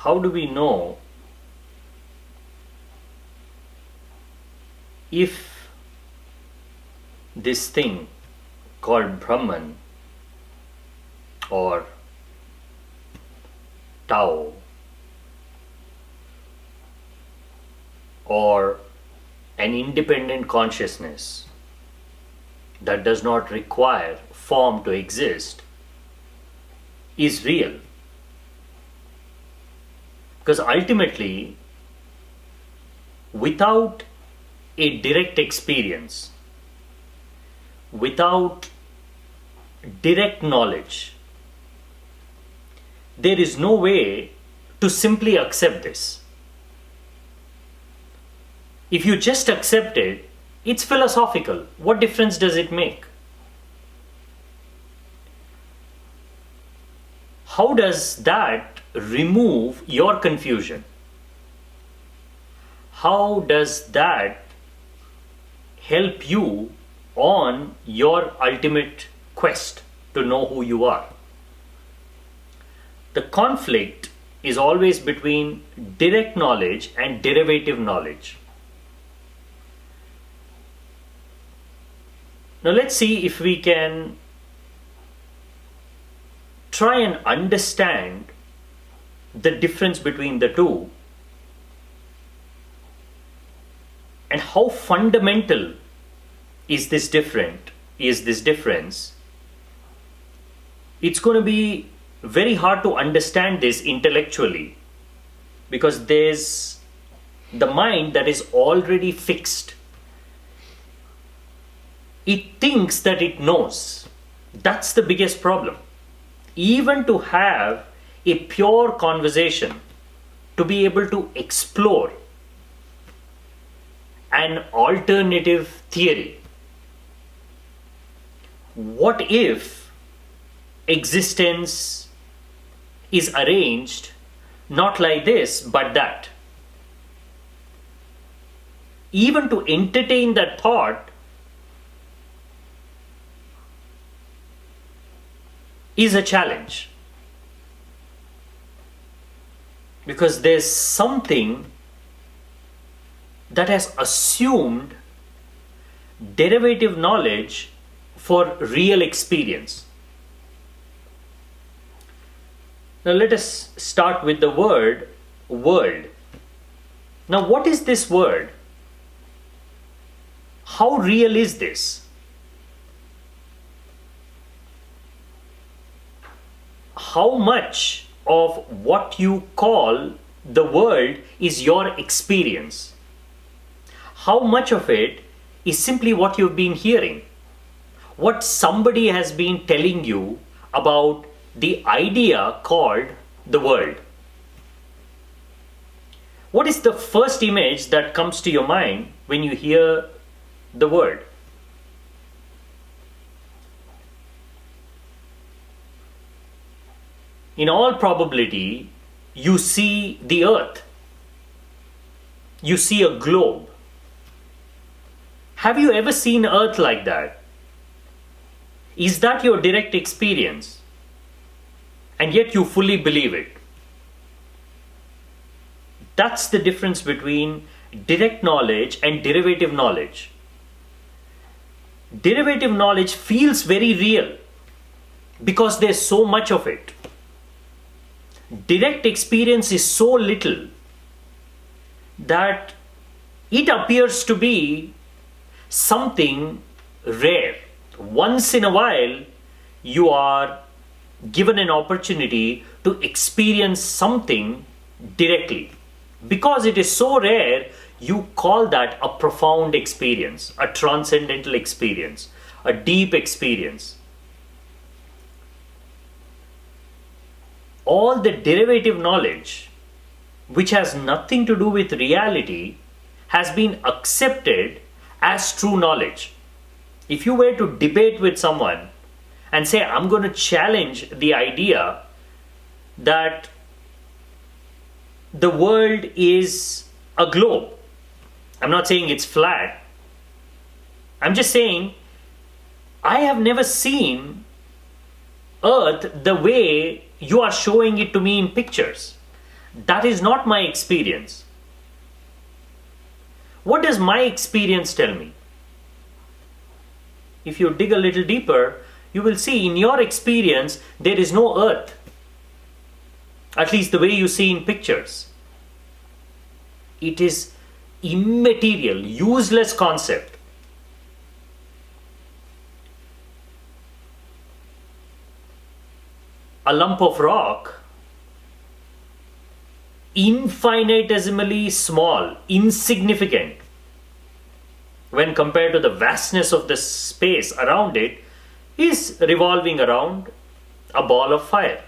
how do we know if this thing called Brahman or Tao or an independent consciousness that does not require form to exist is real? Because ultimately, without a direct experience, without direct knowledge, there is no way to simply accept this. If you just accept it, it's philosophical. What difference does it make? How does that remove your confusion? How does that help you on your ultimate quest to know who you are? The conflict is always between direct knowledge and derivative knowledge. Now let's see if we can try and understand the difference between the two and how fundamental is this difference. It's going to be very hard to understand this intellectually because there's the mind that is already fixed. It thinks that it knows. That's the biggest problem. Even to have a pure conversation, to be able to explore an alternative theory. What if existence is arranged not like this but that? Even to entertain that thought is a challenge, because there's something that has assumed derivative knowledge for real experience. Now let us start with the word world. Now what is this word? How real is this? How much of what you call the world is your experience? How much of it is simply what you've been hearing? What somebody has been telling you about the idea called the world? What is the first image that comes to your mind when you hear the word? In all probability, you see the earth. You see a globe. Have you ever seen earth like that? Is that your direct experience? And yet you fully believe it. That's the difference between direct knowledge and derivative knowledge. Derivative knowledge feels very real because there's so much of it. Direct experience is so little that it appears to be something rare. Once in a while, you are given an opportunity to experience something directly. Because it is so rare, you call that a profound experience, a transcendental experience, a deep experience. All the derivative knowledge, which has nothing to do with reality, has been accepted as true knowledge. If you were to debate with someone and say, I'm going to challenge the idea that the world is a globe. I'm not saying it's flat. I'm just saying I have never seen Earth the way you are showing it to me in pictures. That is not my experience. What does my experience tell me? If you dig a little deeper, you will see in your experience there is no earth. At least the way you see in pictures. It is immaterial, useless concept. A lump of rock, infinitesimally small, insignificant, when compared to the vastness of the space around it, is revolving around a ball of fire.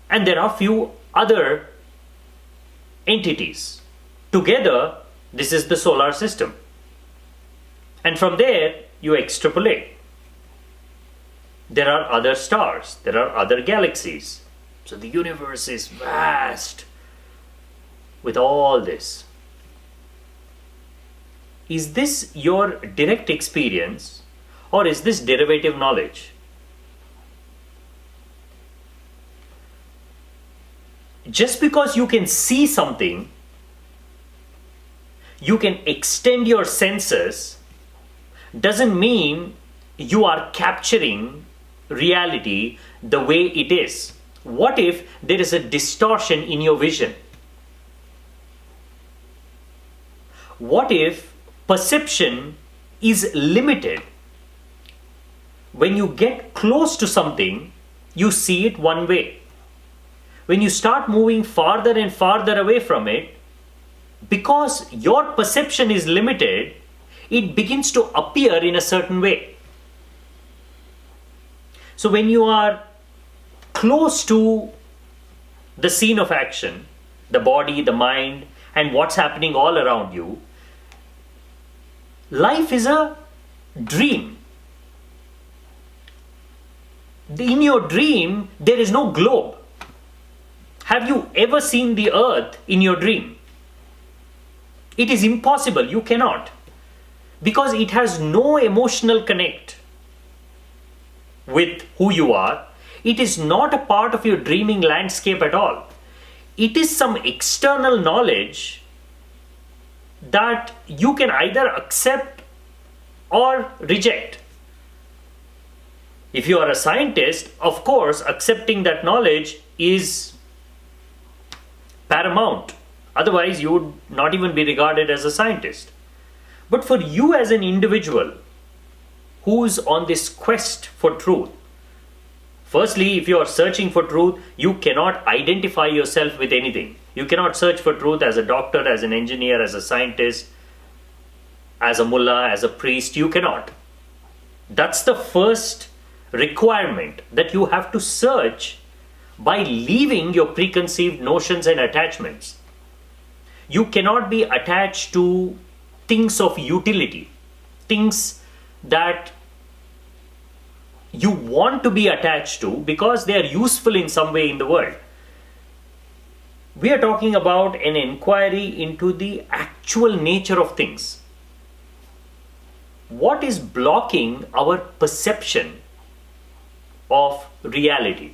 And there are few other entities. Together, this is the solar system. And from there, you extrapolate. There are other stars, there are other galaxies. So the universe is vast with all this. Is this your direct experience, or is this derivative knowledge? Just because you can see something, you can extend your senses, doesn't mean you are capturing reality the way it is. What if there is a distortion in your vision? What if perception is limited? When you get close to something, you see it one way. When you start moving farther and farther away from it, because your perception is limited, it begins to appear in a certain way. So when you are close to the scene of action, the body, the mind, and what's happening all around you, life is a dream. In your dream, there is no globe. Have you ever seen the earth in your dream? It is impossible, you cannot. Because it has no emotional connect with who you are. It is not a part of your dreaming landscape at all. It is some external knowledge that you can either accept or reject. If you are a scientist, of course, accepting that knowledge is paramount. Otherwise, you would not even be regarded as a scientist. But for you as an individual who's on this quest for truth, firstly, if you are searching for truth, you cannot identify yourself with anything. You cannot search for truth as a doctor, as an engineer, as a scientist, as a mullah, as a priest. You cannot. That's the first requirement, that you have to search by leaving your preconceived notions and attachments. You cannot be attached to things of utility, things that you want to be attached to because they are useful in some way in the world. We are talking about an inquiry into the actual nature of things. What is blocking our perception of reality?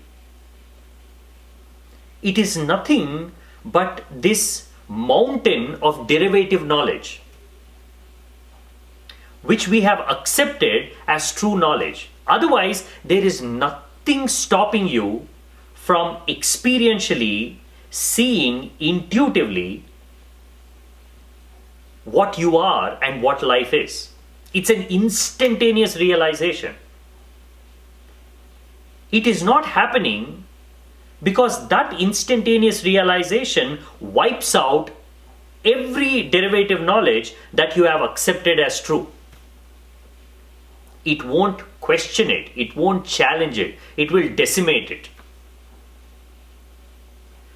It is nothing but this mountain of derivative knowledge, which we have accepted as true knowledge. Otherwise, there is nothing stopping you from experientially seeing intuitively what you are and what life is. It's an instantaneous realization. It is not happening because that instantaneous realization wipes out every derivative knowledge that you have accepted as true. It won't question it, it won't challenge it, it will decimate it.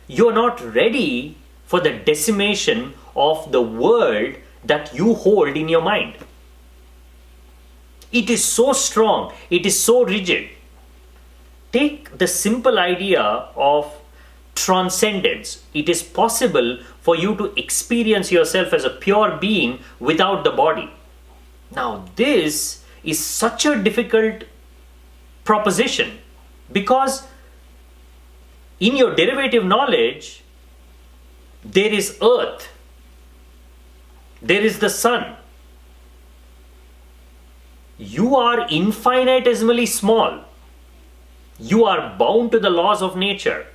You're not ready for the decimation of the world that you hold in your mind. It is so strong, it is so rigid. Take the simple idea of transcendence. It is possible for you to experience yourself as a pure being without the body. Now, this is such a difficult proposition because In your derivative knowledge, there is earth, there is the sun. You are infinitesimally small. You are bound to the laws of nature.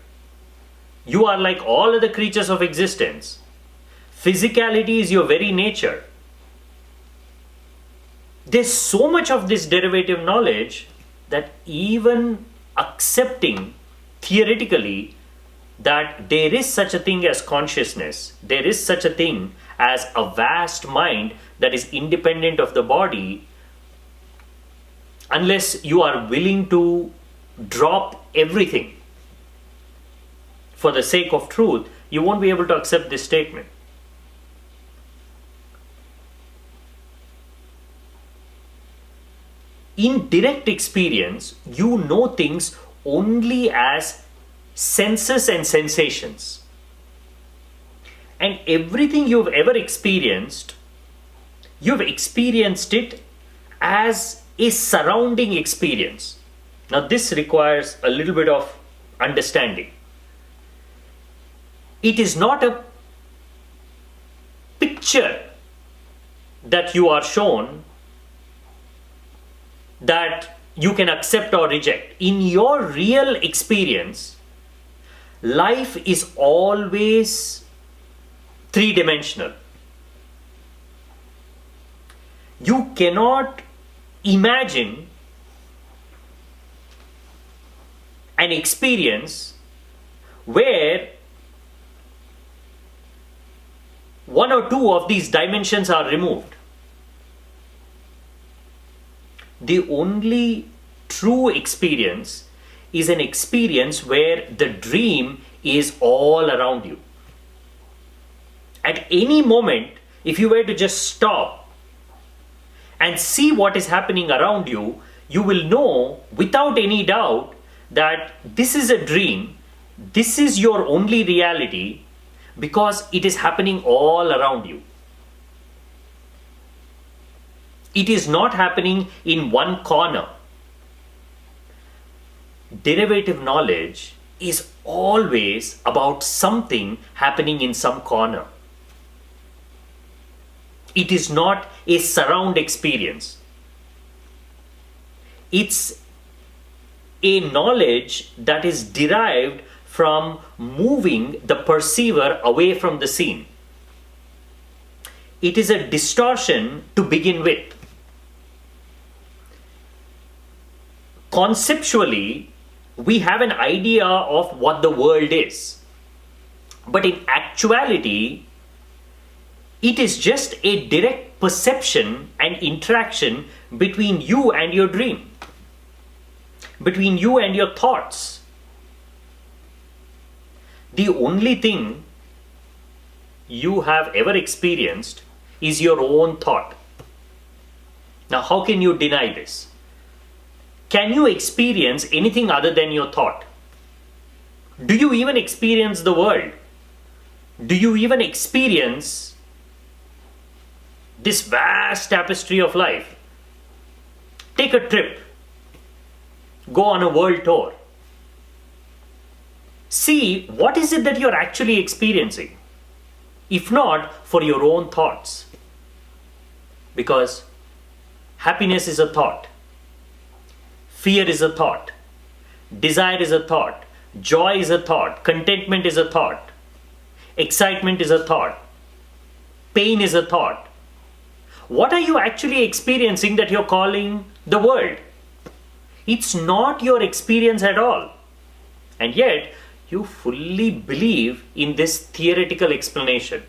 You are like all other creatures of existence. Physicality is your very nature. There's so much of this derivative knowledge that even accepting theoretically that there is such a thing as consciousness, there is such a thing as a vast mind that is independent of the body, unless you are willing to drop everything for the sake of truth, you won't be able to accept this statement. In direct experience, you know things only as senses and sensations. And everything you've ever experienced, you've experienced it as a surrounding experience. Now, this requires a little bit of understanding. It is not a picture that you are shown that you can accept or reject. In your real experience, life is always three-dimensional. You cannot imagine an experience where one or two of these dimensions are removed. The only true experience is an experience where the dream is all around you. At any moment, if you were to just stop and see what is happening around you, you will know without any doubt that this is a dream, this is your only reality, because it is happening all around you. It is not happening in one corner. Derivative knowledge is always about something happening in some corner. It is not a surround experience. It's a knowledge that is derived from moving the perceiver away from the scene. It is a distortion to begin with. Conceptually, we have an idea of what the world is. But in actuality, it is just a direct perception and interaction between you and your dream, between you and your thoughts. The only thing you have ever experienced is your own thought. Now, how can you deny this? Can you experience anything other than your thought? Do you even experience the world? Do you even experience this vast tapestry of life? Take a trip. Go on a world tour. See what is it that you're actually experiencing, if not for your own thoughts. Because happiness is a thought. Fear is a thought. Desire is a thought. Joy is a thought. Contentment is a thought. Excitement is a thought. Pain is a thought. What are you actually experiencing that you're calling the world? It's not your experience at all. And yet, you fully believe in this theoretical explanation.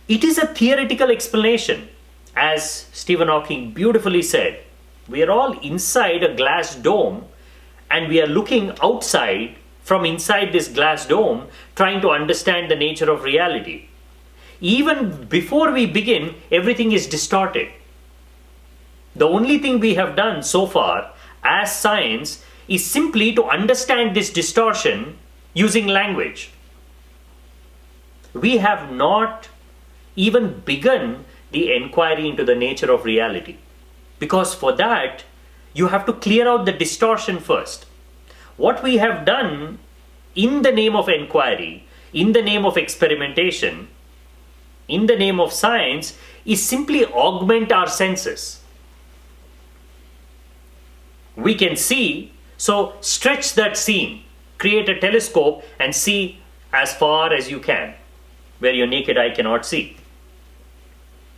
It is a theoretical explanation. As Stephen Hawking beautifully said, we are all inside a glass dome and we are looking outside from inside this glass dome trying to understand the nature of reality. Even before we begin, everything is distorted. The only thing we have done so far as science is simply to understand this distortion using language. We have not even begun the inquiry into the nature of reality. Because for that, You have to clear out the distortion first. What we have done in the name of inquiry, in the name of experimentation, in the name of science, is simply augment our senses. We can see, so stretch that seeing. Create a telescope and see as far as you can, where your naked eye cannot see.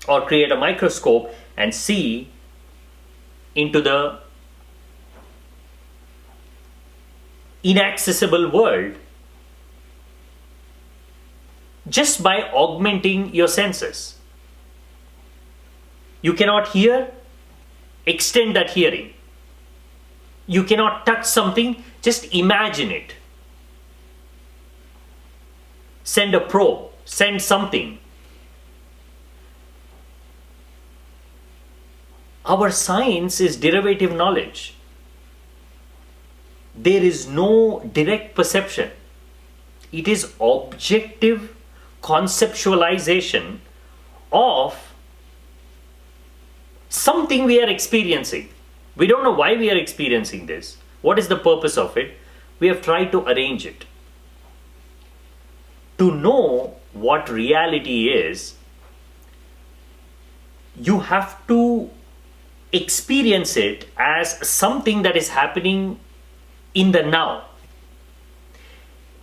Or create a microscope and see into the inaccessible world just by augmenting your senses. You cannot hear, extend that hearing. You cannot touch something, just imagine it. Send a probe, send something. Our science is derivative knowledge. There is no direct perception. It is objective conceptualization of something we are experiencing. We don't know why we are experiencing this. What is the purpose of it? We have tried to arrange it. To know what reality is, you have to experience it as something that is happening in the now.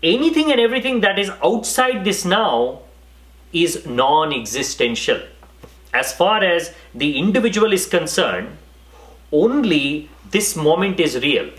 Anything and everything that is outside this now is non-existential. As far as the individual is concerned, only this moment is real.